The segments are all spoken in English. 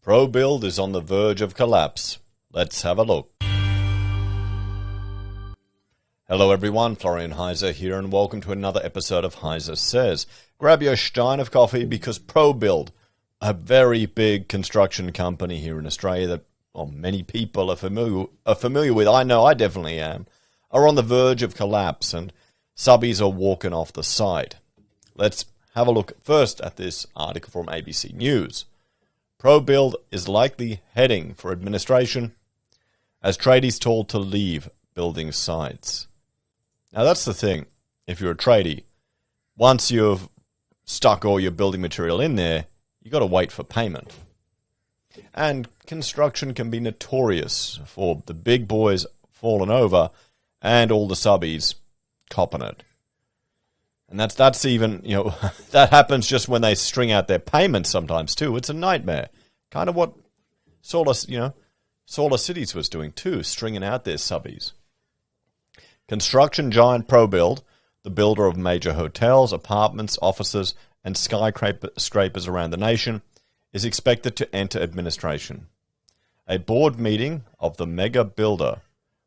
ProBuild is on the verge of collapse. Let's have a look. Hello everyone, Florian Heiser here and welcome to another episode of Heiser Says. Grab your stein of coffee because ProBuild, a very big construction company here in Australia that many people are familiar with, I know I definitely am, are on the verge of collapse and subbies are walking off the side. Let's have a look first at this article from ABC News. ProBuild is likely heading for administration as tradies told to leave building sites. Now that's the thing, if you're a tradie, once you've stuck all your building material in there, you got to wait for payment. And construction can be notorious for the big boys falling over and all the subbies copping it. And that's even, that happens just when they string out their payments sometimes too. It's a nightmare. Kind of what Solar Cities was doing too, stringing out their subbies. Construction giant ProBuild, the builder of major hotels, apartments, offices, and skyscrapers around the nation, is expected to enter administration. A board meeting of the mega builder,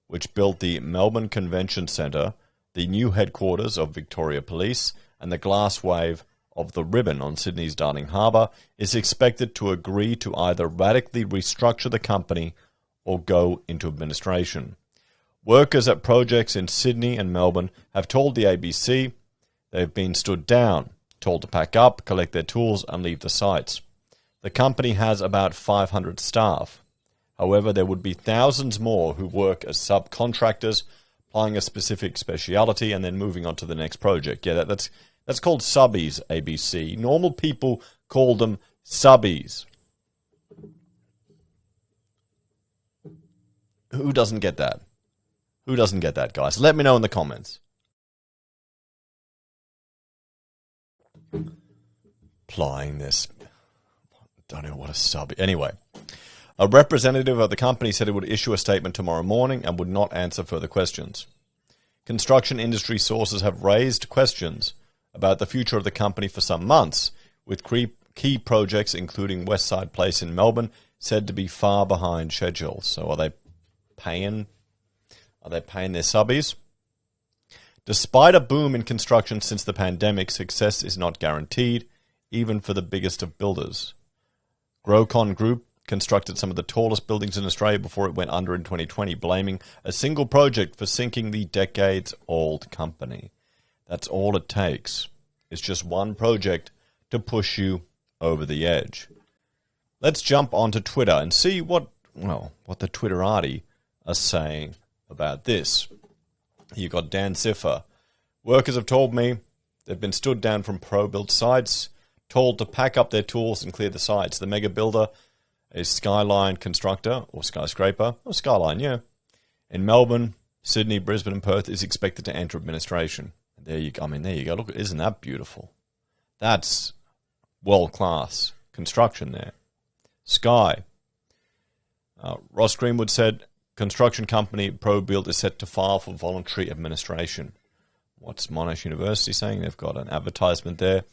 which built the Melbourne Convention Centre, the new headquarters of Victoria Police, and the glass wave of the Ribbon on Sydney's Darling Harbour, is expected to agree to either radically restructure the company or go into administration. Workers at projects in Sydney and Melbourne have told the ABC they've been stood down, told to pack up, collect their tools and leave the sites. The company has about 500 staff. However, there would be thousands more who work as subcontractors, applying a specific speciality and then moving on to the next project. Yeah, that's called subbies, ABC. Normal people call them subbies. Who doesn't get that? Who doesn't get that, guys? Let me know in the comments. Applying this. Don't know what a sub. Anyway, a representative of the company said it would issue a statement tomorrow morning and would not answer further questions. Construction industry sources have raised questions about the future of the company for some months, with key projects including Westside Place in Melbourne said to be far behind schedule. So are they paying their subbies? Despite a boom in construction since the pandemic, success is not guaranteed, even for the biggest of builders. Grocon Group constructed some of the tallest buildings in Australia before it went under in 2020, blaming a single project for sinking the decades-old company. That's all it takes. It's just one project to push you over the edge. Let's jump onto Twitter and see what the Twitterati are saying about this. You've got Dan Ciffer. Workers have told me they've been stood down from ProBuild sites, told to pack up their tools and clear the sites. The mega builder, a skyline constructor or skyscraper, or skyline, yeah, in Melbourne, Sydney, Brisbane and Perth is expected to enter administration. There you go. Look, isn't that beautiful? That's world-class construction there. Sky. Ross Greenwood said, construction company ProBuild is set to file for voluntary administration. What's Monash University saying? They've got an advertisement there.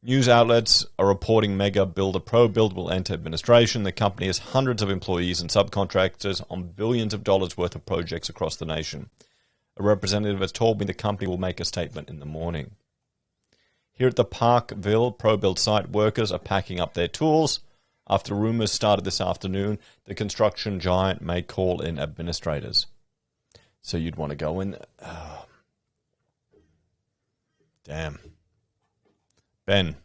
News outlets are reporting mega builder ProBuild will enter administration. The company has hundreds of employees and subcontractors on billions of dollars worth of projects across the nation. A representative has told me the company will make a statement in the morning. Here at the Parkville ProBuild site, workers are packing up their tools. After rumours started this afternoon, the construction giant may call in administrators. So you'd want to go in. Oh. Damn. Ben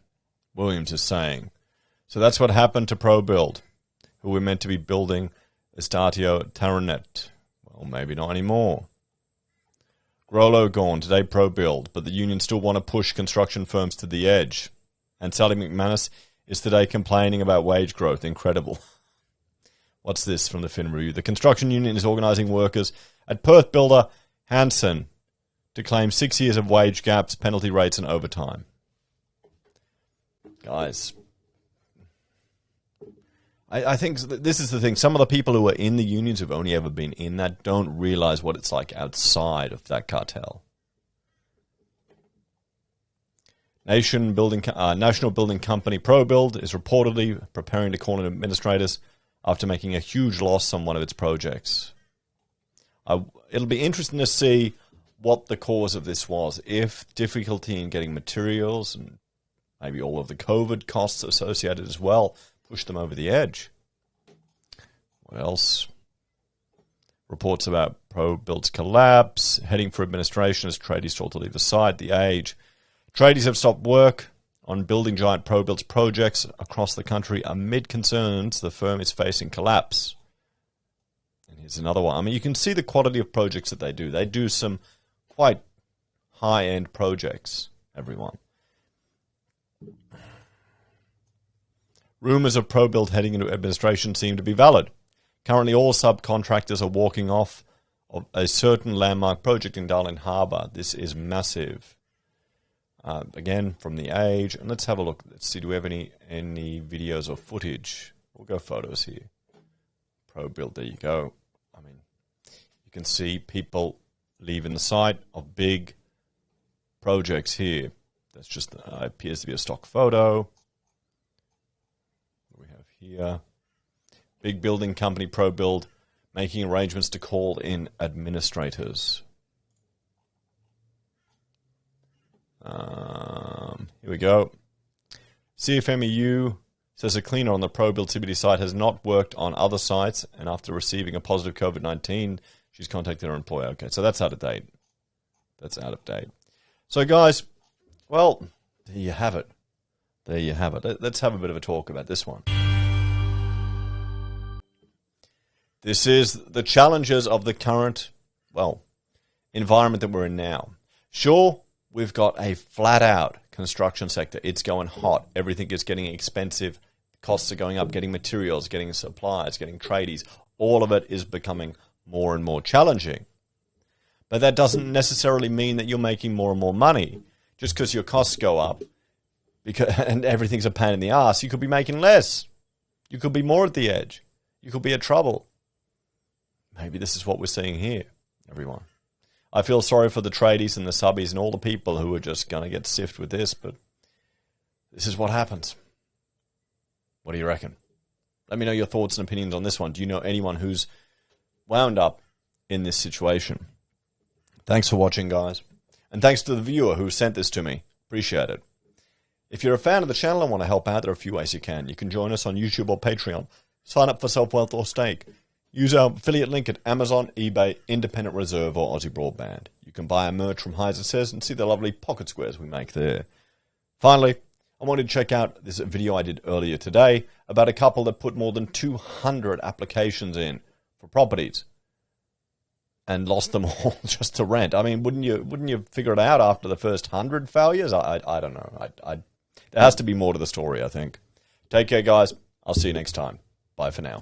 Williams is saying, so that's what happened to ProBuild, who were meant to be building Estadio Taranet. Well, maybe not anymore. Grolo gone, today ProBuild, but the union still want to push construction firms to the edge. And Sally McManus is today complaining about wage growth. Incredible. What's this from the Fin Review? The construction union is organising workers at Perth builder Hanson to claim 6 years of wage gaps, penalty rates and overtime. Guys, I think this is the thing. Some of the people who are in the unions who've only ever been in that don't realize what it's like outside of that cartel. National building company ProBuild is reportedly preparing to call in administrators after making a huge loss on one of its projects. It'll be interesting to see what the cause of this was. If difficulty in getting materials and maybe all of the COVID costs associated as well pushed them over the edge. What else? Reports about ProBuild's collapse, heading for administration as tradies told to leave the site. The Age. Tradies have stopped work on building giant ProBuild's projects across the country amid concerns the firm is facing collapse. And here's another one. I mean, you can see the quality of projects that they do. They do some quite high-end projects, everyone. Rumors of ProBuild heading into administration seem to be valid. Currently, all subcontractors are walking off of a certain landmark project in Darling Harbour. This is massive. Again, from The Age. And let's have a look. Let's see, do we have any videos or footage? We'll go photos here. ProBuild, there you go. I mean, you can see people leaving the site of big projects here. That's just appears to be a stock photo. What do we have here? Big building company ProBuild making arrangements to call in administrators. Here we go. CFMEU says a cleaner on the ProBuild CBD site has not worked on other sites, and after receiving a positive COVID-19, she's contacted her employer. Okay, so that's out of date. That's out of date. So, guys, well, there you have it. There you have it. Let's have a bit of a talk about this one. This is the challenges of the current, well, environment that we're in now. Sure, we've got a flat-out construction sector. It's going hot. Everything is getting expensive. Costs are going up, getting materials, getting suppliers, getting tradies. All of it is becoming more and more challenging. But that doesn't necessarily mean that you're making more and more money. Just because your costs go up and everything's a pain in the ass, you could be making less. You could be more at the edge. You could be in trouble. Maybe this is what we're seeing here, everyone. I feel sorry for the tradies and the subbies and all the people who are just going to get siffed with this, but this is what happens. What do you reckon? Let me know your thoughts and opinions on this one. Do you know anyone who's wound up in this situation? Thanks for watching, guys. And thanks to the viewer who sent this to me. Appreciate it. If you're a fan of the channel and want to help out, there are a few ways you can. You can join us on YouTube or Patreon. Sign up for Self-Wealth or Stake. Use our affiliate link at Amazon, eBay, Independent Reserve, or Aussie Broadband. You can buy our merch from Heiser Says and see the lovely pocket squares we make there. Finally, I wanted to check out this video I did earlier today about a couple that put more than 200 applications in for properties and lost them all just to rent. I mean, wouldn't you figure it out after the first 100 failures? I don't know. There has to be more to the story, I think. Take care, guys. I'll see you next time. Bye for now.